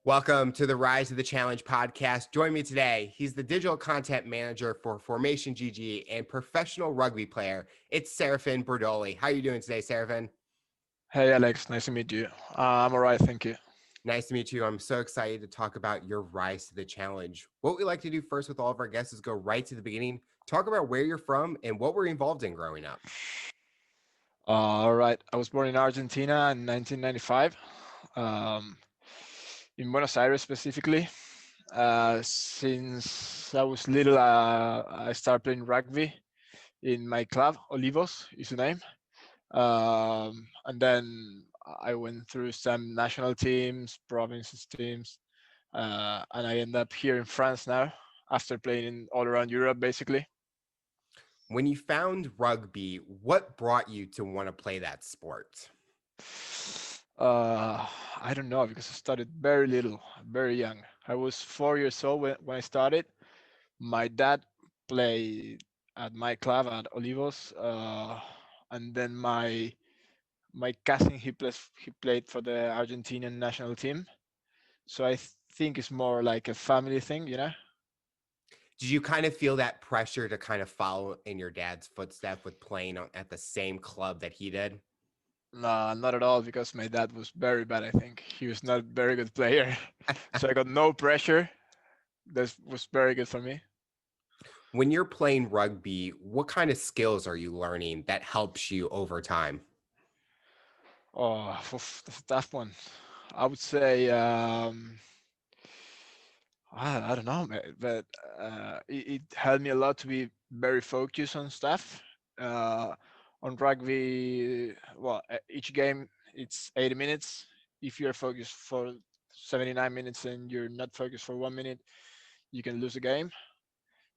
Welcome to the Rise of the Challenge podcast. Join me today. He's the digital content manager for Formation GG and professional rugby player. It's Serafin Bordoli. How are you doing today, Serafin? Hey Alex, nice to meet you. I'm all right, thank you. Nice to meet you. I'm so excited to talk about your rise to the challenge. What we like to do first with all of our guests is go right to the beginning, talk about where you're from and what we're involved in growing up. All right, I was born in Argentina in 1995, um, in Buenos Aires specifically. Since I was little, I started playing rugby in my club. Olivos is the name. And then I went through some national teams, provinces teams, and I end up here in France now after playing all around Europe, basically. When you found rugby, what brought you to want to play that sport? Uh, I don't know because I started very little, very young. I was 4 years old when I started. My dad played at my club at Olivos, and then my cousin he played for the Argentinian national team. So I think it's more like a family thing, you know. Did you kind of feel that pressure to kind of follow in your dad's footstep with playing at the same club that he did? No, not at all because my dad was very bad. I think he was not a very good player, so I got no pressure. That was very good for me. When you're playing rugby, what kind of skills are you learning that helps you over time? Oh, that's a tough one. I would say I don't know, but it helped me a lot to be very focused on stuff. Uh, on rugby, well, each game it's 80 minutes. If you're focused for 79 minutes and you're not focused for 1 minute, you can lose a game.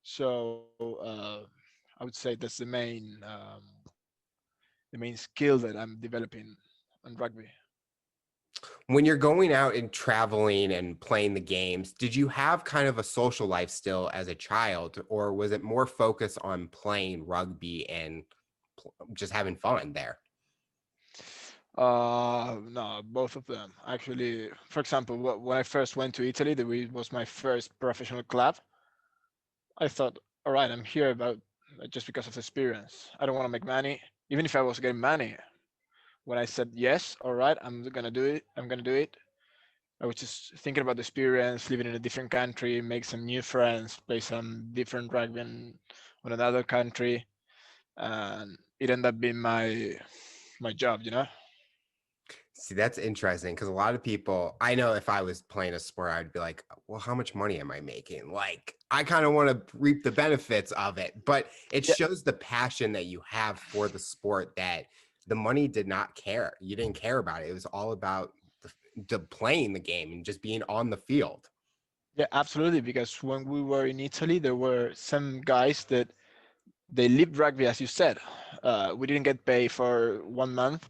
So I would say that's the main skill that I'm developing on rugby. When you're going out and traveling and playing the games, did you have kind of a social life still as a child, or was it more focused on playing rugby and just having fun there? No, both of them. Actually, for example, when I first went to Italy, that was my first professional club. I thought, all right, I'm here about just because of experience. I don't want to make money, even if I was getting money. When I said yes, all right, I'm gonna do it. I'm gonna do it. I was just thinking about the experience, living in a different country, make some new friends, play some different rugby on another country, and it ended up being my job. You know. See, that's interesting because a lot of people, I know if I was playing a sport, I'd be like, well, how much money am I making? Like, I kind of want to reap the benefits of it, but it Yeah, shows the passion that you have for the sport that the money did not care. You didn't care about it. It was all about the playing the game and just being on the field. yeah, absolutely. Because when we were in Italy, there were some guys that they lived rugby, as you said. We didn't get paid for 1 month,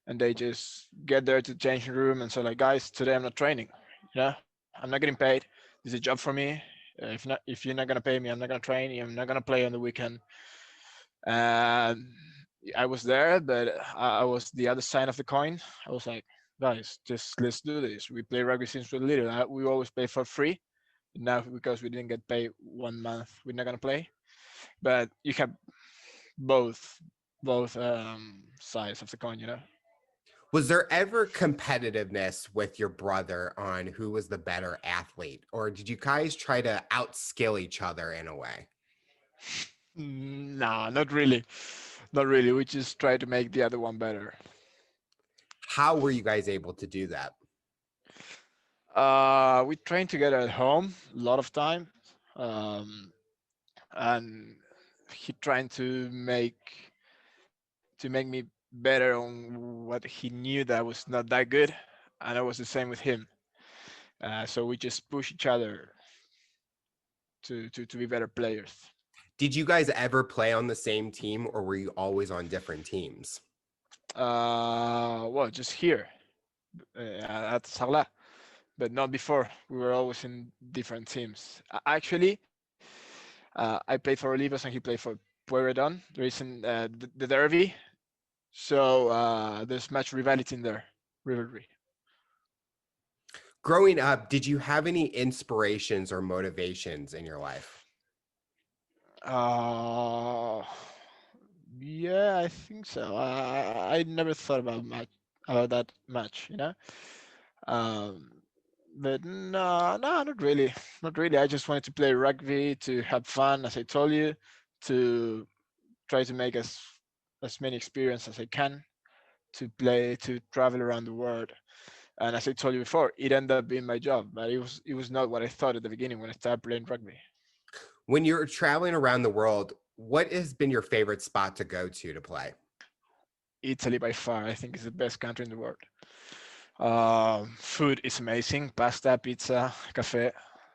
and they just get there to the changing room and say, like, guys, today I'm not training. I'm not getting paid. This is a job for me. If you're not gonna pay me, I'm not gonna train. I'm not gonna play on the weekend. And I was there, but I was the other side of the coin. I was like, guys, just let's do this. We play rugby since we're little. We always play for free. Now because we didn't get paid 1 month, we're not gonna play. But you have both sides of the coin. Was there ever competitiveness with your brother on who was the better athlete, or did you guys try to outskill each other in a way? Nah, not really. We just try to make the other one better. How were you guys able to do that? We train together at home a lot of time, um, and he trying to make me better on what he knew that was not that good, and I was the same with him. So we just push each other to be better players. Did you guys ever play on the same team or were you always on different teams? Well, just here at Sarlat, but not before. We were always in different teams. Actually, I played for Olivos and he played for Pueyrredon. There isn't the derby, so there's much rivalry in there, rivalry. Growing up, did you have any inspirations or motivations in your life? Uh, yeah, I think so. I never thought about that much, you know. Um, but no, not really, not really. I just wanted to play rugby to have fun, as I told you, to try to make as many experience as I can, to play, to travel around the world. And as I told you before, it ended up being my job, but it was not what I thought at the beginning when I started playing rugby. When you're traveling around the world, what has been your favorite spot to go to play? Italy by far, I think, is the best country in the world. Food is amazing: pasta, pizza, cafe.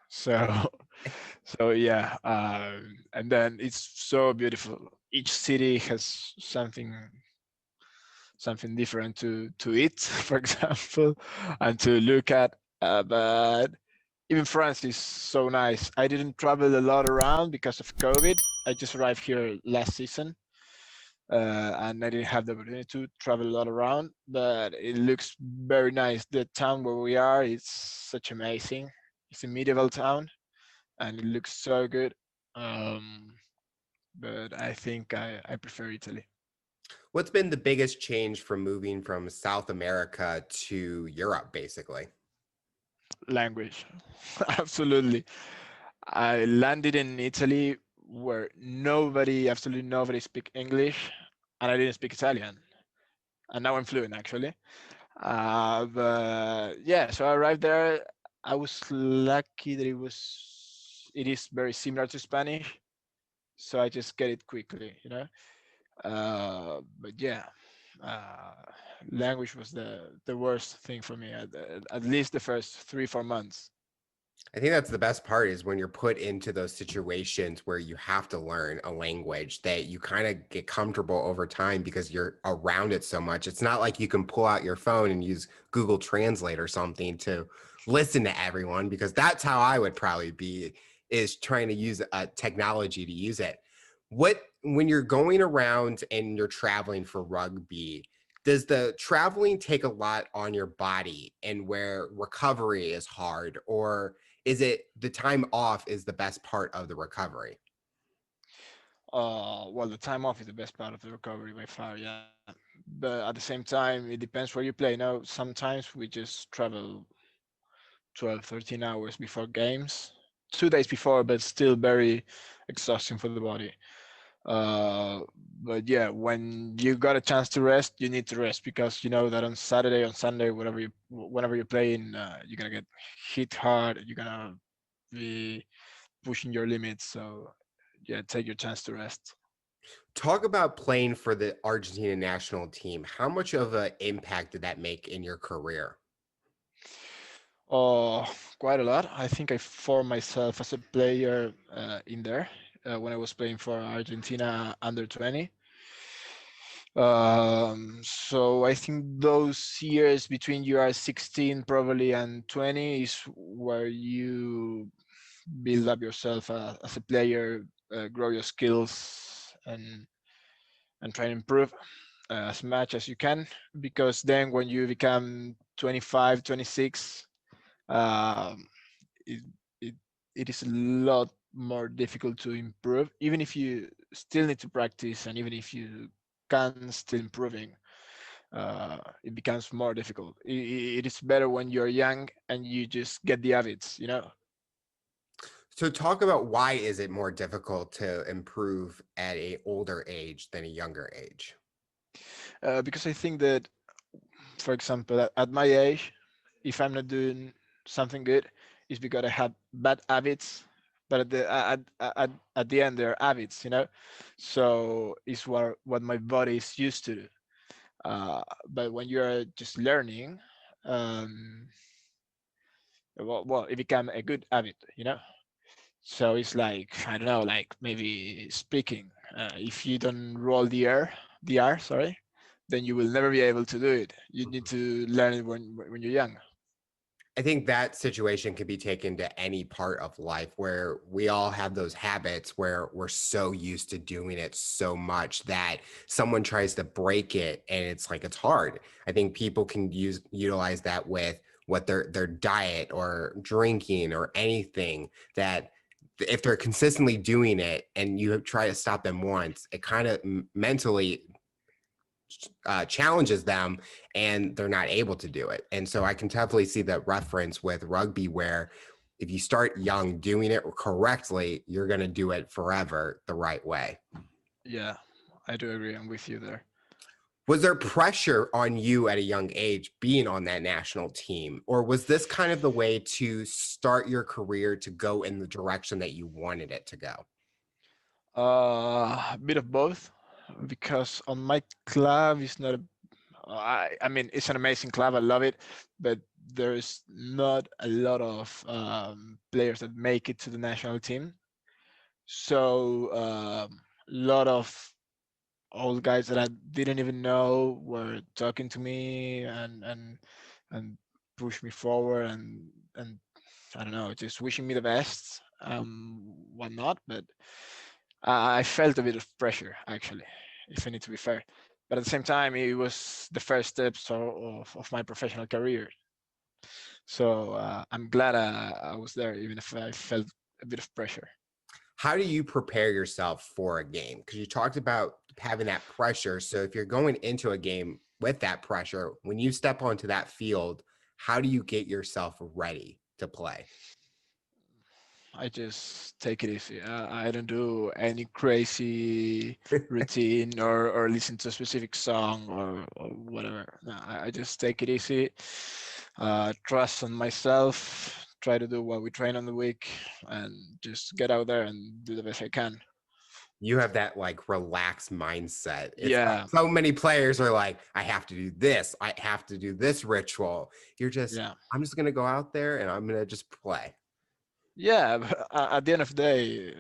So, so yeah, and then it's so beautiful. Each city has something different to eat, for example, and to look at. But even France is so nice. I didn't travel a lot around because of COVID. I just arrived here last season, and I didn't have the opportunity to travel a lot around. But it looks very nice. The town where we are is such amazing. It's a medieval town, and it looks so good. Um, but I think I prefer Italy. What's been the biggest change from moving from South America to Europe, basically? Language, absolutely. I landed in Italy where absolutely nobody speak English, and I didn't speak Italian. And now I'm fluent actually. But yeah, so I arrived there. I was lucky that it is very similar to Spanish, so I just get it quickly, you know. But yeah, uh, language was the worst thing for me at least the first 3 4 months. I think that's the best part is when you're put into those situations where you have to learn a language that you kind of get comfortable over time because you're around it so much. It's not like you can pull out your phone and use Google Translate or something to listen to everyone because that's how I would probably be is trying to use technology to use it. When you're going around and you're traveling for rugby, does the traveling take a lot on your body and where recovery is hard, or is it the time off is the best part of the recovery? Well, the time off is the best part of the recovery by far, yeah. But at the same time, it depends where you play. Now, sometimes we just travel 12, 13 hours before games, 2 days before, but still very exhausting for the body. Uh, but yeah, when you got a chance to rest, you need to rest because you know that on Saturday, on Sunday, whenever you're playing, you're gonna get hit hard. You're gonna be pushing your limits. So yeah, take your chance to rest. Talk about playing for the Argentina national team. How much of an impact did that make in your career? Oh, quite a lot. I think I formed myself as a player in there when I was playing for Argentina under 20. So I think those years between you are 16 probably and 20 is where you build up yourself as a player, grow your skills, and try and improve as much as you can. Because then when you become 25, 26, um, it, it, it is a lot more difficult to improve, even if you still need to practice and even if you can still improving. It becomes more difficult. It is better when you're young and you just get the habits, you know. So talk about why is it more difficult to improve at a older age than a younger age? Because I think that, for example, at my age, if I'm not doing something good, it's because I have bad habits. But at the end, they're habits, you know. So it's what my body is used to do. But when you're just learning, um, well, it become a good habit, you know. So it's like I don't know, like maybe speaking. If you don't roll the R, sorry, then you will never be able to do it. You need to learn it when you're young. I think that situation could be taken to any part of life where we all have those habits where we're so used to doing it so much that someone tries to break it and it's like it's hard. I think people can utilize that with what their diet or drinking or anything, that if they're consistently doing it and you try to stop them once, it kind of mentally challenges them and they're not able to do it. And so I can definitely see that reference with rugby, where if you start young doing it correctly, you're going to do it forever the right way. Yeah, I do agree. I'm with you there. Was there pressure on you at a young age being on that national team, or was this kind of the way to start your career to go in the direction that you wanted it to go? A bit of both, because on my club it's not a. I mean, it's an amazing club. I love it, but there's not a lot of players that make it to the national team. So a lot of old guys that I didn't even know were talking to me and push me forward and I don't know, just wishing me the best, whatnot. But I felt a bit of pressure, actually, if I need to be fair. But at the same time, it was the first steps of my professional career. So I'm glad I was there, even if I felt a bit of pressure. How do you prepare yourself for a game? Because you talked about having that pressure. So if you're going into a game with that pressure, when you step onto that field, how do you get yourself ready to play? I just take it easy. I don't do any crazy routine or listen to a specific song or whatever. No, I just take it easy. Trust on myself. Try to do what we train on the week, and just get out there and do the best I can. You have that like relaxed mindset. It's Yeah, so many players are like, I have to do this, I have to do this ritual. You're just, yeah, I'm just gonna go out there and I'm gonna just play. yeah. But at the end of the day,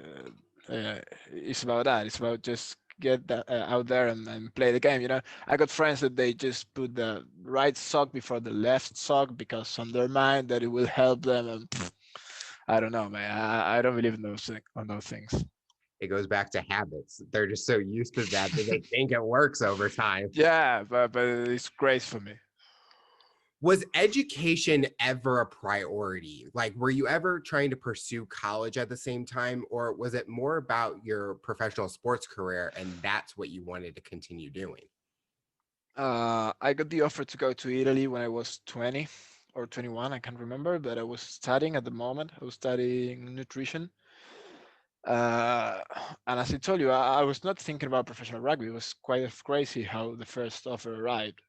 it's about that. It's about just get that out there and play the game. I got friends that they just put the right sock before the left sock because on their mind that it will help them. And I don't know, man. I don't believe in on those things. It goes back to habits. They're just so used to that that they think it works over time. Yeah, but it's great for me. Was education ever a priority? Like, were you ever trying to pursue college at the same time, or was it more about your professional sports career and that's what you wanted to continue doing? I got the offer to go to Italy when I was 20 or 21. I can't remember, but I was studying at the moment. I was studying nutrition. Uh, and as I told you, I was not thinking about professional rugby. It was quite crazy how the first offer arrived.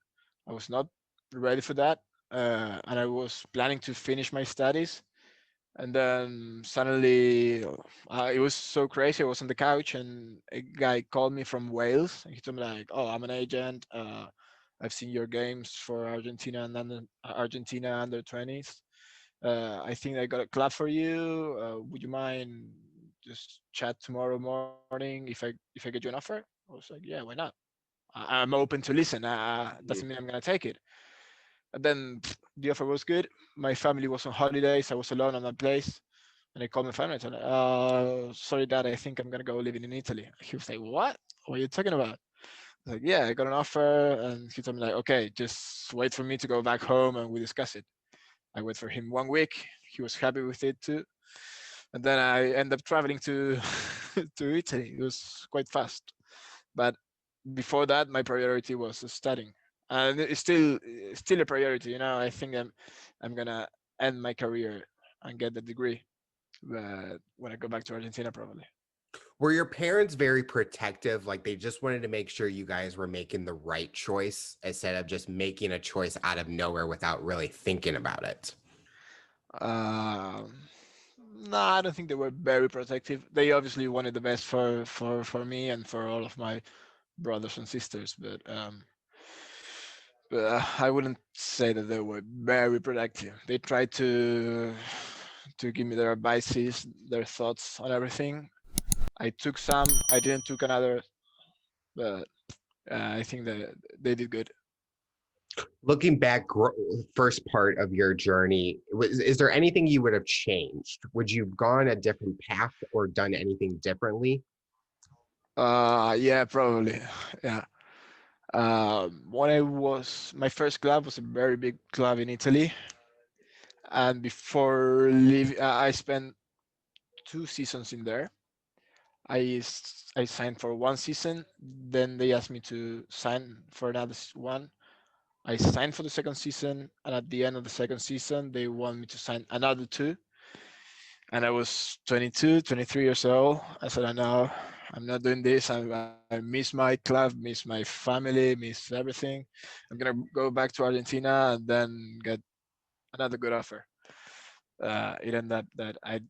I was not ready for that, and I was planning to finish my studies. And then suddenly, it was so crazy. I was on the couch, and a guy called me from Wales. And he told me like, "Oh, I'm an agent. I've seen your games for Argentina and Argentina under 20s. I think I got a club for you. Would you mind just chat tomorrow morning if I get you an offer?" I was like, "Yeah, why not? I'm open to listen. Doesn't mean I'm gonna take it." And then the offer was good. My family was on holidays. I was alone on my place. And I called my family and said, sorry, dad, I think I'm going to go living in Italy. He was like, what? What are you talking about? I was like, yeah, I got an offer. And he told me, like, okay, just wait for me to go back home and we discuss it. I wait for him 1 week. He was happy with it too. And then I ended up traveling to to Italy. It was quite fast. But before that, my priority was studying, and it's still a priority. I think I'm gonna end my career and get the degree, but when I go back to Argentina, probably. Were your parents very protective? Like they just wanted to make sure you guys were making the right choice instead of just making a choice out of nowhere without really thinking about it? Um, no, I don't think they were very protective. They obviously wanted the best for me and for all of my brothers and sisters, but I wouldn't say that they were very protective. They tried to give me their advices, their thoughts on everything. I took some, I didn't took another, but I think that they did good. Looking back, first part of your journey, is there anything you would have changed? Would you have gone a different path or done anything differently? Yeah, probably. Yeah. When I was my first club was a very big club in Italy. And before leaving, I spent 2 seasons in there. I signed for 1 season. Then they asked me to sign for another one. I signed for the second season, and at the end of the second season, they want me to sign another two. And I was 22, 23 years old. I said, "No, I'm not doing this. I miss my club, miss my family, miss everything. I'm gonna go back to Argentina and then get another good offer." It ended up that I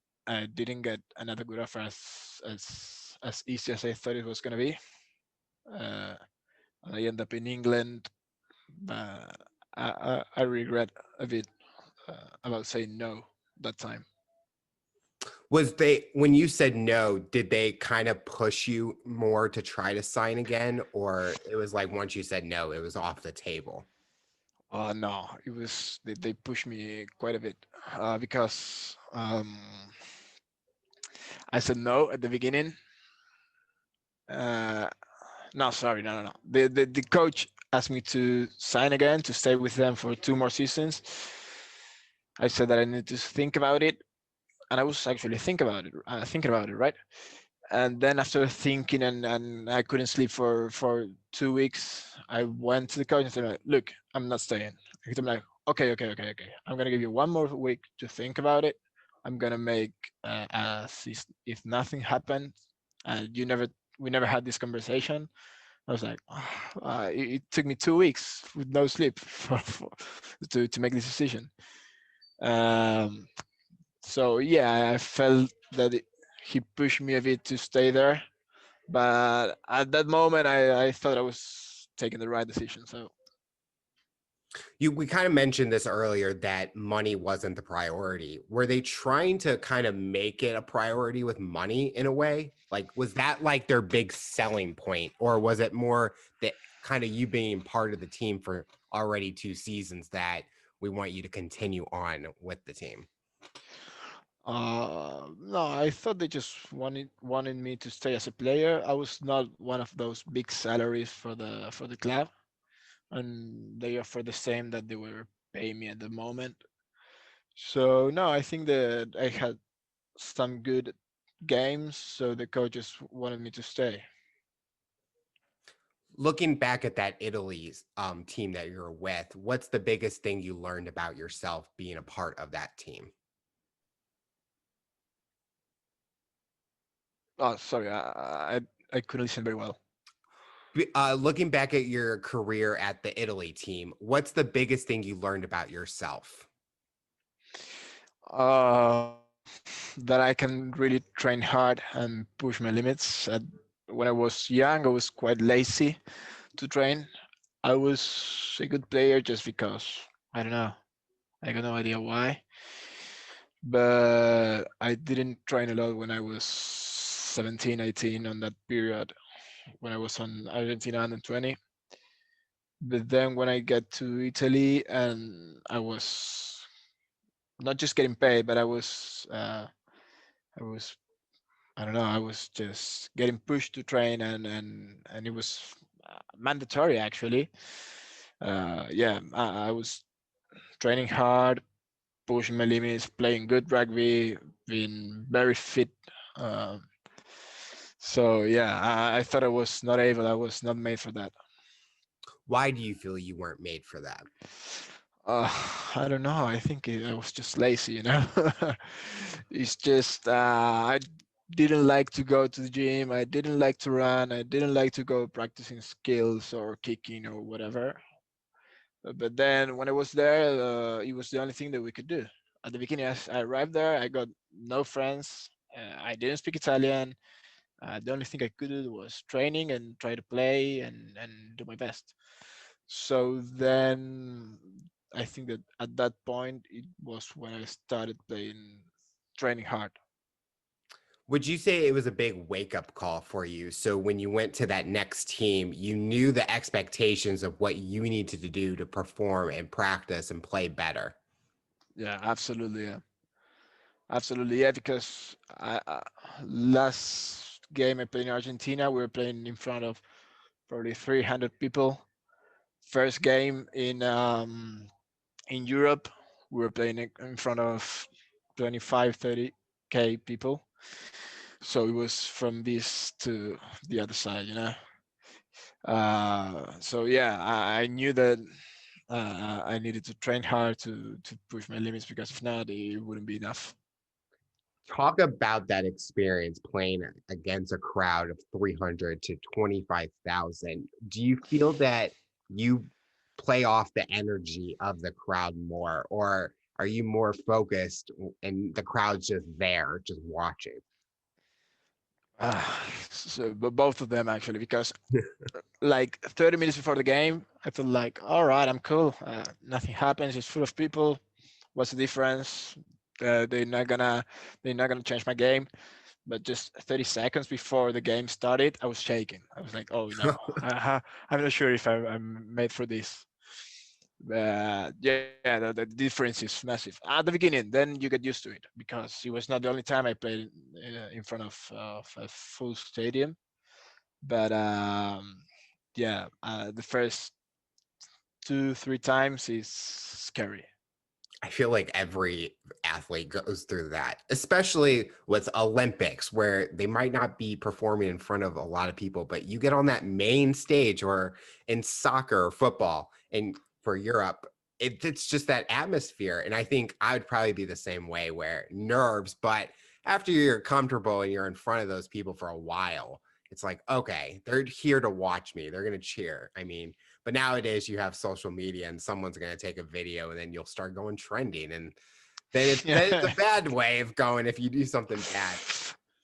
didn't get another good offer as easy as I thought it was gonna be. Uh, I end up in England, but I regret a bit about saying no that time. Was they, when you said no, did they kind of push you more to try to sign again, or it was like once you said no, it was off the table? No, it was they pushed me quite a bit because I said no at the beginning. Uh, no, sorry, no. The coach asked me to sign again to stay with them for 2 more seasons. I said that I need to think about it, and I was actually thinking about it, right? And then after thinking and I couldn't sleep for 2 weeks, I went to the coach and said, like, "Look, I'm not staying." I'm like, okay. I'm gonna give you 1 more week to think about it. I'm gonna make as if nothing happened, and we never had this conversation. I was like, it took me 2 weeks with no sleep to make this decision. Um, so yeah, I felt that he pushed me a bit to stay there, but at that moment, I thought I was taking the right decision. So We kind of mentioned this earlier that money wasn't the priority. Were they trying to kind of make it a priority with money in a way? Like, was that like their big selling point, or was it more that kind of you being part of the team for already 2 seasons that we want you to continue on with the team? no, I thought they just wanted me to stay as a player. I was not one of those big salaries for the club, and they offered the same that they were paying me at the moment. So no, I think that I had some good games, so the coaches wanted me to stay. Looking back at that Italy's team that you're with, what's the biggest thing you learned about yourself being a part of that team? Oh, sorry, I couldn't listen very well. Looking back at your career at the Italy team, what's the biggest thing you learned about yourself? Uh, that I can really train hard and push my limits. When I was young, I was quite lazy to train. I was a good player just because I don't know. I got no idea why, but I didn't train a lot when I was 17, 18 on that period when I was on Argentina under 20. But then when I get to Italy and I was not just getting paid, but I was I don't know. I was just getting pushed to train, and it was mandatory actually. Yeah, I was training hard, pushing my limits, playing good rugby, being very fit. Um, so yeah, I thought I was not able. I was not made for that. Why do you feel you weren't made for that? Uh, I don't know. I think I was just lazy, you know. It's just I didn't like to go to the gym. I didn't like to run. I didn't like to go practicing skills or kicking or whatever. But then when I was there, it was the only thing that we could do. At the beginning, as I arrived there, I got no friends. I didn't speak Italian. The only thing I could do was training and try to play and do my best. So then I think that at that point it was when I started playing, training hard. Would you say it was a big wake up call for you? So when you went to that next team, you knew the expectations of what you needed to do to perform and practice and play better. Yeah, absolutely. Yeah, absolutely. Yeah, because last game I played in Argentina, we were playing in front of probably 300 people. First game in Europe, We were playing in front of 25, 30K people. So it was from this to the other side, you know. So yeah, I knew that I needed to train hard to push my limits, because if not, it wouldn't be enough. Talk about that experience playing against a crowd of 300 to 25,000. Do you feel that you play off the energy of the crowd more, or are you more focused and the crowd's just there, just watching? So, but both of them actually, because like 30 minutes before the game, I felt like, all right, I'm cool. Nothing happens. It's full of people. What's the difference? They're not gonna change my game. But just 30 seconds before the game started, I was shaking. I was like, oh no, I'm not sure if I'm made for this. Yeah, the difference is massive at the beginning. Then you get used to it, because it was not the only time I played in front of a full stadium. But yeah, the first 2, 3 times is scary. I feel like every athlete goes through that, especially with Olympics, where they might not be performing in front of a lot of people, but you get on that main stage or in soccer or football, and for Europe, it's just that atmosphere. And I think I would probably be the same way, where nerves, but after you're comfortable and you're in front of those people for a while, it's like, okay, they're here to watch me. They're going to cheer. I mean, but nowadays you have social media and someone's going to take a video and then you'll start going trending. And then it's a Yeah. bad way of going if you do something bad.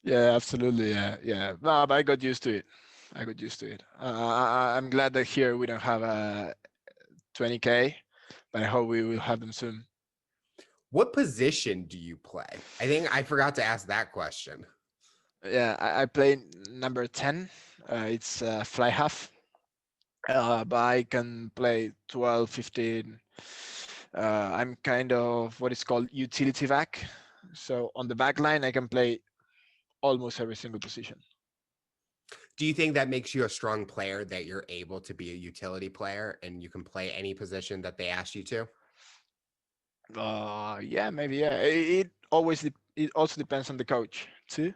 Yeah, absolutely. Yeah, yeah. No, but I got used to it. I got used to it. I'm glad that here we don't have a 20K, but I hope we will have them soon. What position do you play? I think I forgot to ask that question. Yeah, I play number 10. It's fly half, but I can play 12, 15. I'm kind of what is called utility back. So on the back line, I can play almost every single position. Do you think that makes you a strong player, that you're able to be a utility player and you can play any position that they ask you to? Yeah, maybe. Yeah, it also depends on the coach too.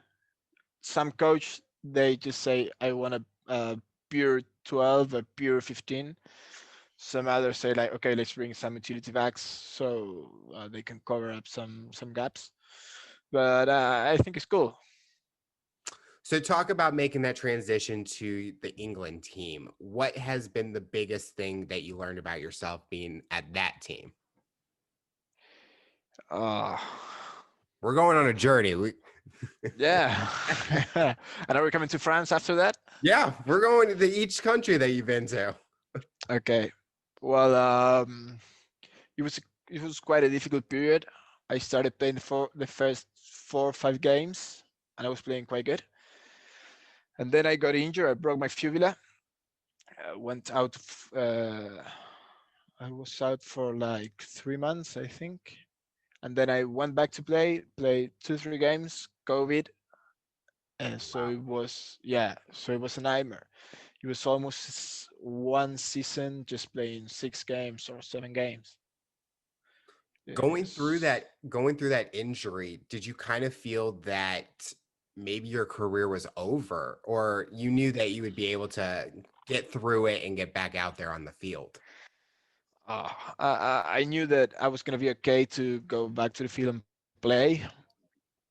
Some coach, they just say I want a pure 12, a pure 15. Some others say like, okay, let's bring some utility backs so they can cover up some gaps. But I think it's cool. So talk about making that transition to the England team. What has been the biggest thing that you learned about yourself being at that team? Uh, We're going on a journey. yeah. And are we coming to France after that? Yeah, we're going to each country that you've been to. Okay. Well, it was it was quite a difficult period. I started playing for the first 4 or 5 games, and I was playing quite good. And then I got injured. I broke my fibula. Went out. I was out for like 3 months, I think. And then I went back to play 2, 3 games. COVID, and so it was, yeah. So it was a nightmare. It was almost one season just playing 6 games or 7 games. Yes. Going through that injury, did you kind of feel that maybe your career was over, or you knew that you would be able to get through it and get back out there on the field? I knew that I was gonna be okay to go back to the field and play,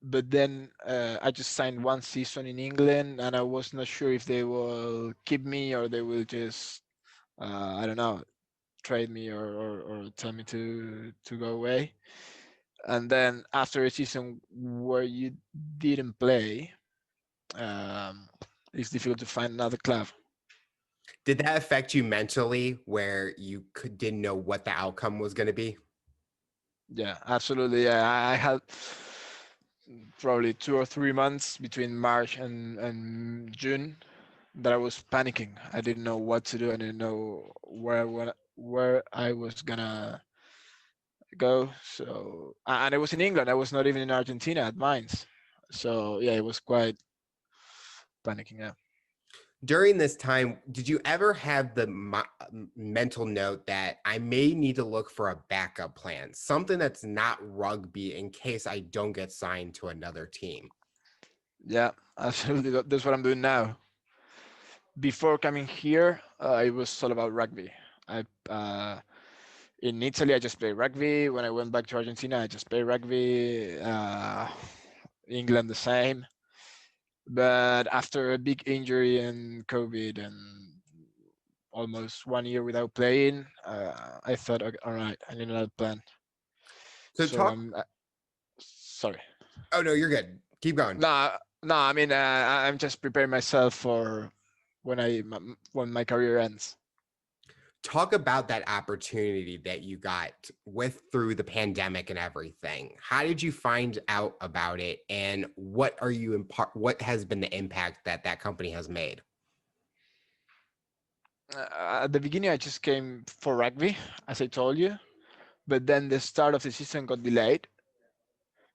but then I just signed one season in England, and I was not sure if they will keep me or they will just I don't know, trade me or tell me to go away. And then after a season where you didn't play, um, it's difficult to find another club. Did that affect you mentally, where didn't know what the outcome was going to be? Yeah, absolutely. Yeah, I had probably 2 or 3 months between March and June that I was panicking. I didn't know what to do. I didn't know where I was gonna go. So and it was in England. I was not even in Argentina at Mainz. So yeah, it was quite panicking. Yeah. During this time, did you ever have the mental note that I may need to look for a backup plan, something that's not rugby in case I don't get signed to another team? Yeah, absolutely. That's what I'm doing now. Before coming here, it was all about rugby. I in Italy, I just played rugby. When I went back to Argentina, I just played rugby. England, the same. But after a big injury and COVID and almost 1 year without playing, I thought, okay, all right, I need another plan. So So talk. I'm sorry. Oh no, you're good. Keep going. No, no, I mean, I'm just preparing myself for when my career ends. Talk about that opportunity that you got with through the pandemic and everything. How did you find out about it, and what are you what has been the impact that that company has made? At the beginning, I just came for rugby, as I told you, but then the start of the season got delayed,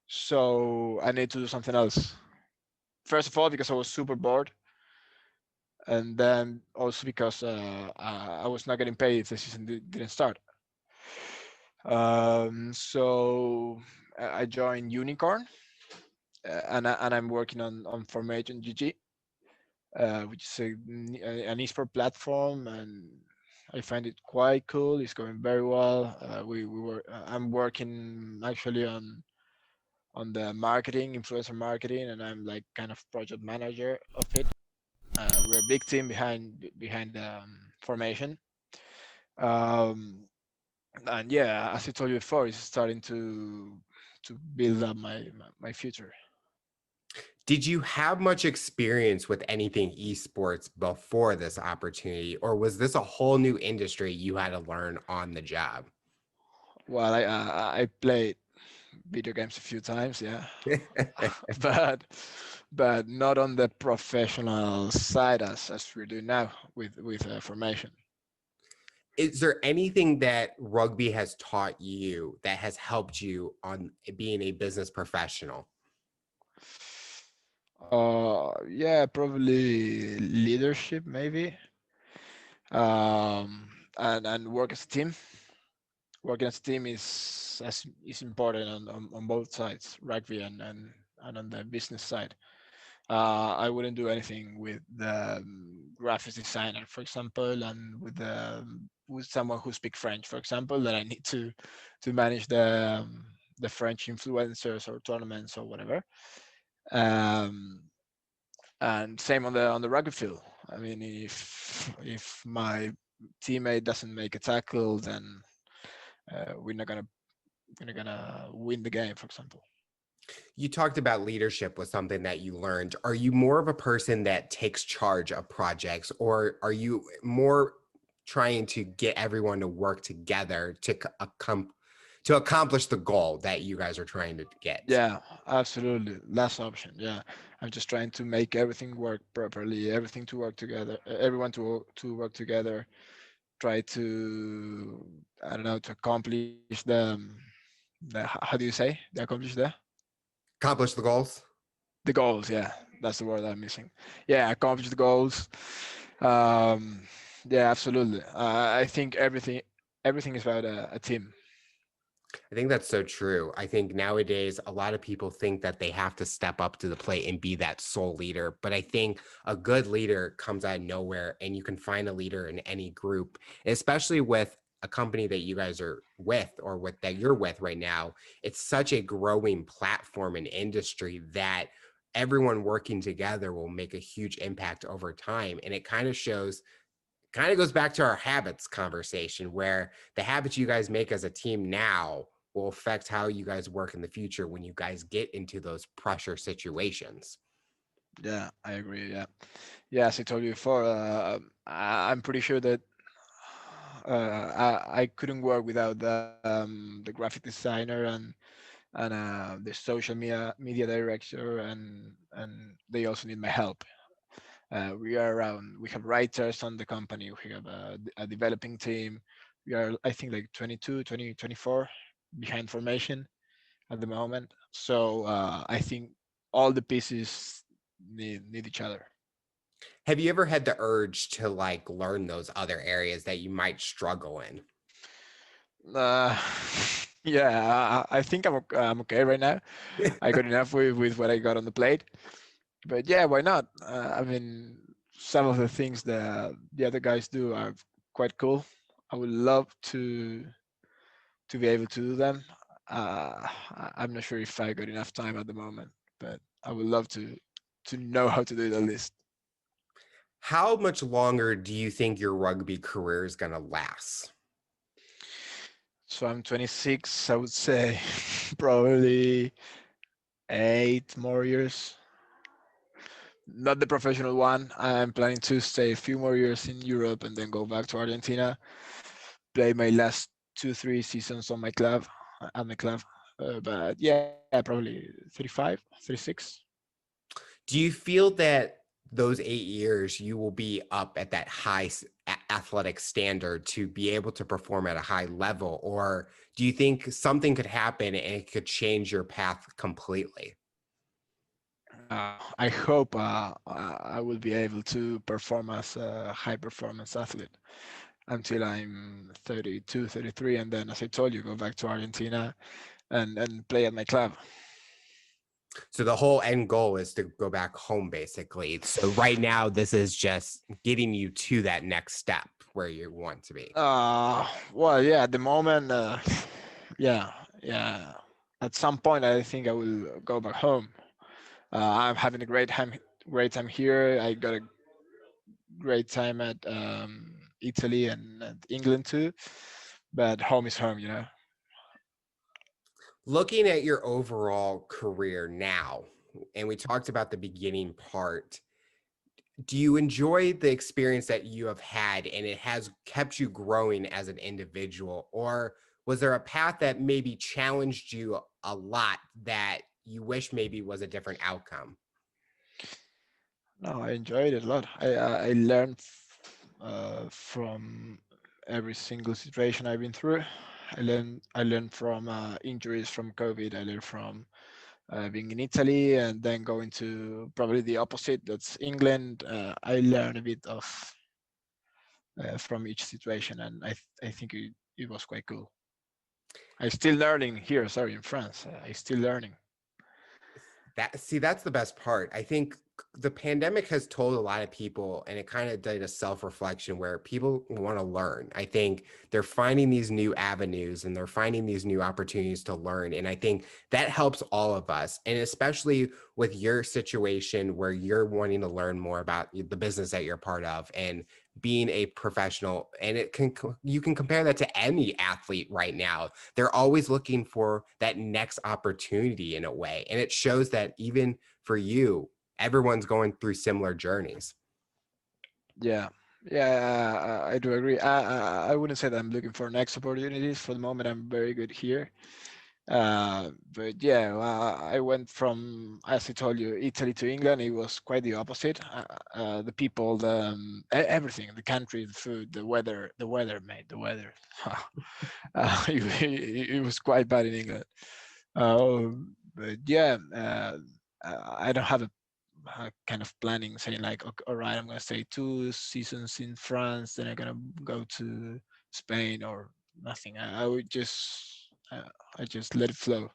so I need to do something else. First of all, because I was super bored, and then also because I was not getting paid if the season didn't start. So I joined Unicorn, and I'm working on Formation GG, which is an esport platform, and I find it quite cool. It's going very well. We were I'm working actually on the marketing, influencer marketing, and I'm like kind of project manager of it. We're a big team behind Formation. Um, and yeah, as I told you before, it's starting to build up my future. Did you have much experience with anything esports before this opportunity, or was this a whole new industry you had to learn on the job? Well, I played video games a few times, yeah, but but not on the professional side as we do now with Formation. Is there anything that rugby has taught you that has helped you on being a business professional? Yeah, probably leadership maybe, and work as a team. Working as a team is important on both sides, rugby and on the business side. I wouldn't do anything with the graphics designer, for example, and with someone who speaks French, for example, that I need to manage the French influencers or tournaments or whatever. Um, and same on the rugby field. I mean, if my teammate doesn't make a tackle, then we're not gonna win the game, for example. You talked about leadership was something that you learned. Are you more of a person that takes charge of projects, or are you more trying to get everyone to work together to to accomplish the goal that you guys are trying to get? Yeah, absolutely. Last option. Yeah, I'm just trying to make everything work properly, everything to work together, everyone to work together. Try to, I don't know, to accomplish how do you say, they accomplish Accomplish the goals? the goals. Yeah, that's the word I'm missing. Yeah, accomplish the goals. Um, yeah, absolutely. I think everything is about a team. I think that's so true. I think nowadays a lot of people think that they have to step up to the plate and be that sole leader. But I think a good leader comes out of nowhere, and you can find a leader in any group, especially with a company that you guys are with or with that you're with right now. It's such a growing platform and industry that everyone working together will make a huge impact over time. And it kind of goes back to our habits conversation, where the habits you guys make as a team now will affect how you guys work in the future when you guys get into those pressure situations. Yeah, I agree. Yeah, yeah. As I told you before, I'm pretty sure that I couldn't work without the graphic designer and the social media director, and they also need my help. We are around. We have writers on the company. We have a developing team. We are, I think, like 22, 20, 24 behind formation at the moment. So I think all the pieces need each other. Have you ever had the urge to like learn those other areas that you might struggle in? Uh, yeah, I think I'm okay right now. I got enough with what I got on the plate. But yeah, why not? I mean, some of the things that the other guys do are quite cool. I would love to be able to do them. I'm not sure if I got enough time at the moment, but I would love to know how to do it at least. How much longer do you think your rugby career is going to last? So I'm 26. I would say probably 8 more years. Not the professional one. I'm planning to stay a few more years in Europe and then go back to Argentina, play my last 2, 3 seasons on my club, at my club. But yeah, probably 35, 36. Do you feel that those 8 years you will be up at that athletic standard to be able to perform at a high level? Or do you think something could happen and it could change your path completely? I hope I will be able to perform as a high performance athlete until I'm 32, 33, and then, as I told you, go back to Argentina and play at my club. So the whole end goal is to go back home, basically. So right now, this is just getting you to that next step where you want to be. Well, yeah, at the moment, yeah, yeah. At some point, I think I will go back home. I'm having a great time here. I got a great time at Italy and at England too. But home is home, you know. Looking at your overall career now, and we talked about the beginning part, do you enjoy the experience that you have had and it has kept you growing as an individual? Or was there a path that maybe challenged you a lot that you wish maybe was a different outcome? No, I enjoyed it a lot. I learned from every single situation I've been through. I learned from injuries from COVID. I learned from being in Italy and then going to probably the opposite. That's England. I learned a bit of from each situation, and I think it was quite cool. I still learning here. Sorry, in France. I still learning. That's the best part. I think the pandemic has told a lot of people, and it kind of did a self-reflection where people want to learn. I think they're finding these new avenues and they're finding these new opportunities to learn. And I think that helps all of us. And especially with your situation where you're wanting to learn more about the business that you're part of and being a professional. And you can compare that to any athlete right now. They're always looking for that next opportunity in a way. And it shows that even for you, everyone's going through similar journeys. Yeah, yeah, I do agree. I wouldn't say that I'm looking for next opportunities. For the moment, I'm very good here. But yeah, I went from, as I told you, Italy to England. It was quite the opposite. The people, everything, the country, the food, the weather, mate, the weather. It was quite bad in England. But yeah, I don't have a kind of planning saying like, okay, all right, I'm gonna stay 2 seasons in France, then I'm gonna go to Spain or nothing. I would just I just let it flow.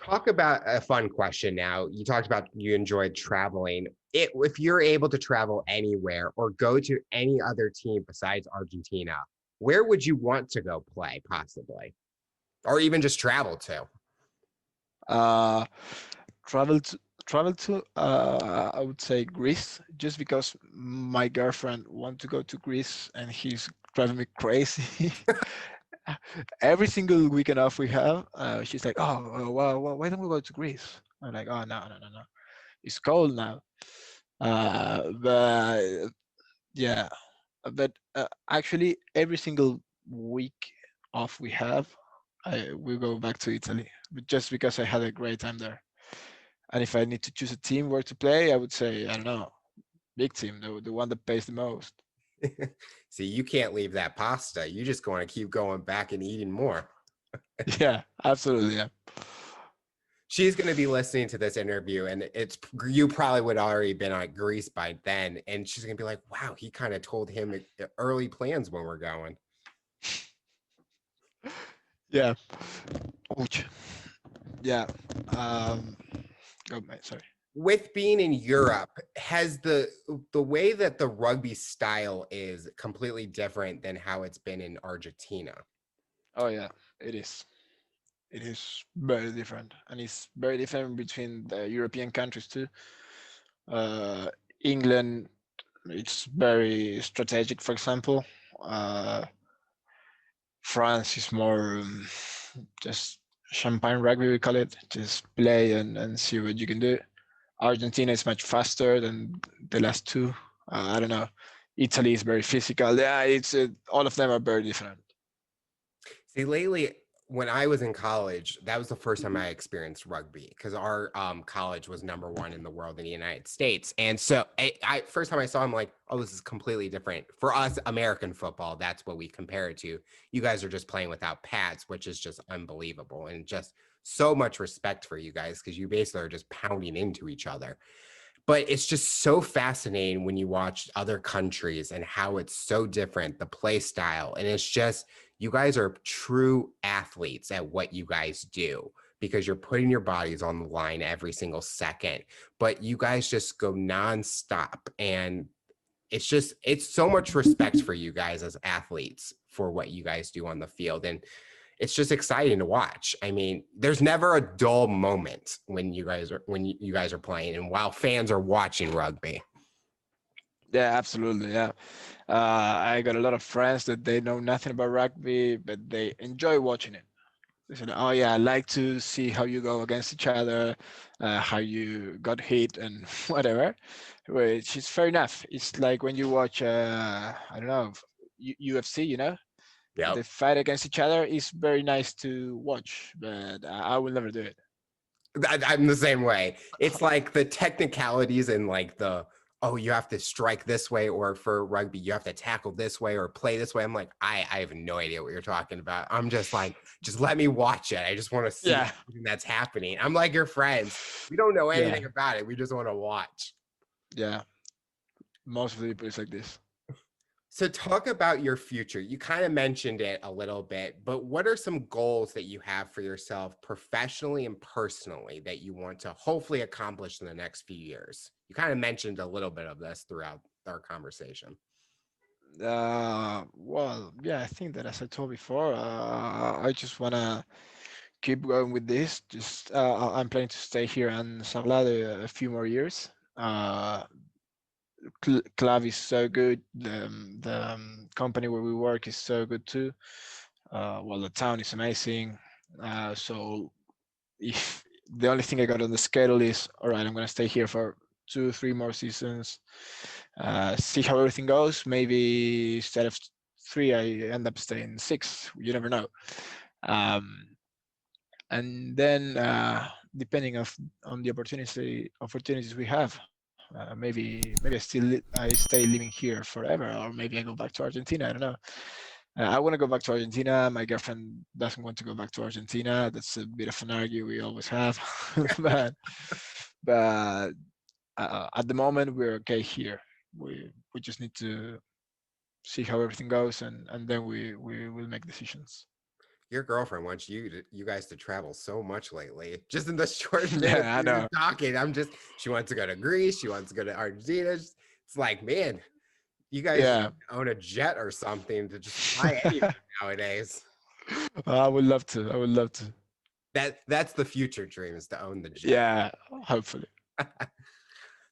Talk about a fun question now. You talked about you enjoyed traveling. If you're able to travel anywhere or go to any other team besides Argentina, where would you want to go play, possibly? Or even just travel to? Uh, travel to travel to I would say Greece, just because my girlfriend want to go to Greece and he's driving me crazy. Every single weekend off we have, she's like, "Oh, well, why don't we go to Greece?" I'm like, "Oh, no, no, no, no. It's cold now." But yeah, but actually, every single week off we have, I we go back to Italy, but just because I had a great time there. And if I need to choose a team where to play, I would say I don't know, big team, the one that pays the most. See, you can't leave that pasta. You just want to keep going back and eating more. Yeah, absolutely. Yeah. She's going to be listening to this interview, and it's you probably would already been on Greece by then, and she's going to be like, "Wow, he kind of told him early plans when we're going." Yeah. Ouch. Yeah. Um, oh, mate, sorry. With being in Europe, has the way that the rugby style is completely different than how it's been in Argentina? Oh yeah, it is. It is very different, and it's very different between the European countries too. Uh, England, it's very strategic. For example, uh, France is more just champagne rugby, we call it. Just play and see what you can do. Argentina is much faster than the last two. I don't know. Italy is very physical. Yeah, it's all of them are very different. See, lately, when I was in college, that was the first time I experienced rugby because our college was #1 in the world in the United States. And so, I first time I saw him, like, oh, this is completely different. For us, American football, that's what we compare it to. You guys are just playing without pads, which is just unbelievable. And just so much respect for you guys because you basically are just pounding into each other. But it's just so fascinating when you watch other countries and how it's so different, the play style. And it's just, you guys are true athletes at what you guys do because you're putting your bodies on the line every single second. But you guys just go nonstop. And it's so much respect for you guys as athletes for what you guys do on the field. And it's just exciting to watch. I mean, there's never a dull moment when you guys are playing and while fans are watching rugby. Yeah, absolutely. Yeah, I got a lot of friends that they know nothing about rugby, but they enjoy watching it. They said, "Oh yeah, I like to see how you go against each other, how you got hit, and whatever," which is fair enough. It's like when you watch, I don't know, UFC. You know, Yep. they fight against each other. It's very nice to watch, but I will never do it. I'm the same way. It's like the technicalities and like oh, you have to strike this way, or for rugby, you have to tackle this way or play this way. I'm like, I have no idea what you're talking about. I'm just like, just let me watch it. I just want to see Yeah, everything that's happening. I'm like your friends. We don't know yeah, anything about it. We just want to watch. yeah. Most of the people is like this. So talk about your future. You kind of mentioned it a little bit, but what are some goals that you have for yourself professionally and personally that you want to hopefully accomplish in the next few years? You kind of mentioned a little bit of this throughout our conversation. Well, yeah, I think that as I told before, I just wanna keep going with this. Just I'm planning to stay here in Sarlat a few more years. Uh, Club is so good. The company where we work is so good too. Well, the town is amazing. So if the only thing I got on the schedule is, all right, I'm gonna stay here for 2, 3 more seasons. See how everything goes. Maybe instead of 3, I end up staying 6. You never know. Um, and then depending on the opportunities we have, maybe I stay living here forever, or maybe I go back to Argentina. I don't know. I want to go back to Argentina. My girlfriend doesn't want to go back to Argentina. That's a bit of an argue we always have, but at the moment we're okay here. We just need to see how everything goes, and then we will make decisions. Your girlfriend wants you guys to travel so much lately. Just in the short minutes Yeah, I we were know. talking, she wants to go to Greece. She wants to go to Argentina. It's like, man, you guys Yeah. own a jet or something to just fly anywhere nowadays. I would love to. I would love to. That's the future dream is to own the jet. Yeah, hopefully.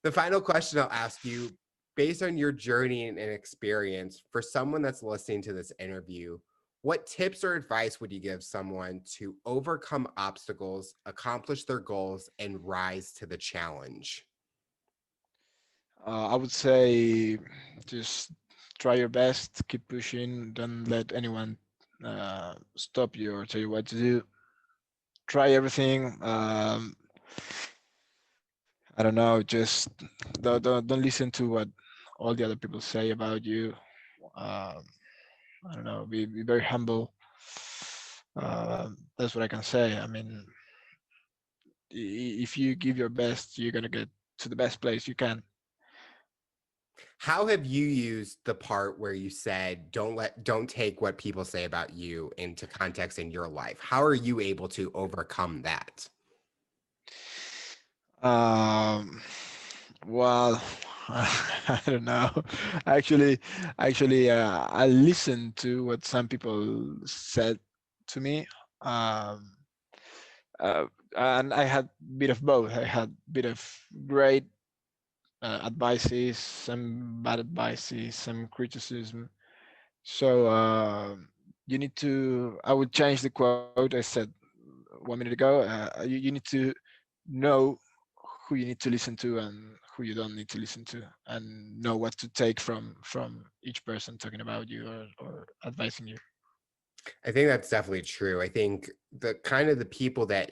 The final question I'll ask you, based on your journey and experience, for someone that's listening to this interview, what tips or advice would you give someone to overcome obstacles, accomplish their goals, and rise to the challenge? I would say just try your best, keep pushing, don't let anyone stop you or tell you what to do. Try everything. I don't know, just don't listen to what all the other people say about you. Um, I don't know, be very humble. That's what I can say. I mean, if you give your best, you're gonna get to the best place you can. How have you used the part where you said don't take what people say about you into context in your life? How are you able to overcome that? Um, well, I don't know. Actually, I listened to what some people said to me, um, uh, and I had bit of both. I had bit of great advices, some bad advices, some criticism. So you need to. I would change the quote I said 1 minute ago. You need to know who you need to listen to and who you don't need to listen to, and know what to take from each person talking about you or advising you. I think that's definitely true. I think the kind of the people that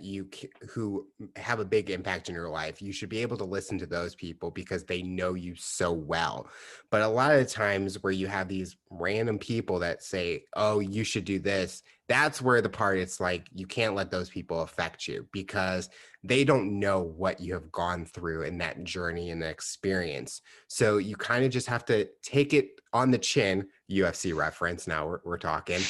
who have a big impact in your life, you should be able to listen to those people because they know you so well. But a lot of times where you have these random people that say, "Oh, you should do this," that's where the part it's like you can't let those people affect you because they don't know what you have gone through in that journey and the experience. So you kind of just have to take it on the chin, UFC reference. Now we're talking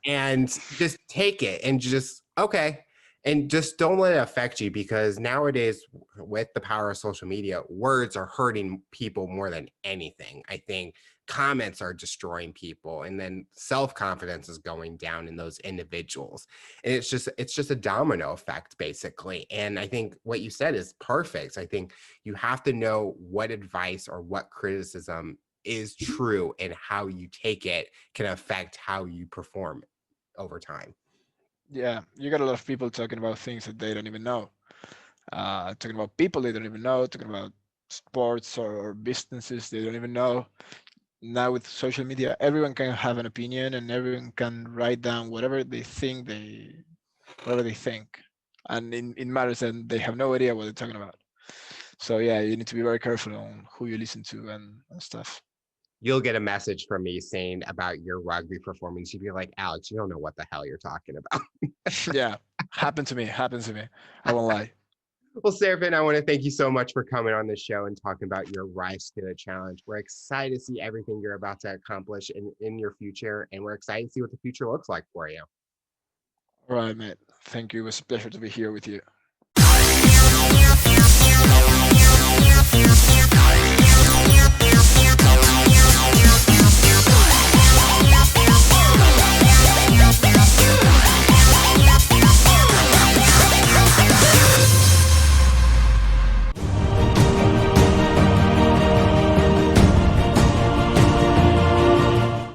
and just take it and just okay and just don't let it affect you because nowadays with the power of social media words are hurting people more than anything. I think comments are destroying people and then self-confidence is going down in those individuals and it's just a domino effect basically. And I think what you said is perfect. I think you have to know what advice or what criticism is true and how you take it can affect how you perform over time. Yeah, you got a lot of people talking about things that they don't even know. Talking about people they don't even know. Talking about sports or businesses they don't even know. Now with social media, everyone can have an opinion and everyone can write down whatever they think, and in matters and they have no idea what they're talking about. So yeah, you need to be very careful on who you listen to and stuff. You'll get a message from me saying about your rugby performance. You'd be like, Alex, you don't know what the hell you're talking about. Yeah, happens to me. I won't lie. Well, Serafin, I want to thank you so much for coming on the show and talking about your Rise to the Challenge. We're excited to see everything you're about to accomplish in your future, and we're excited to see what the future looks like for you. All right, mate. Thank you. It was a pleasure to be here with you.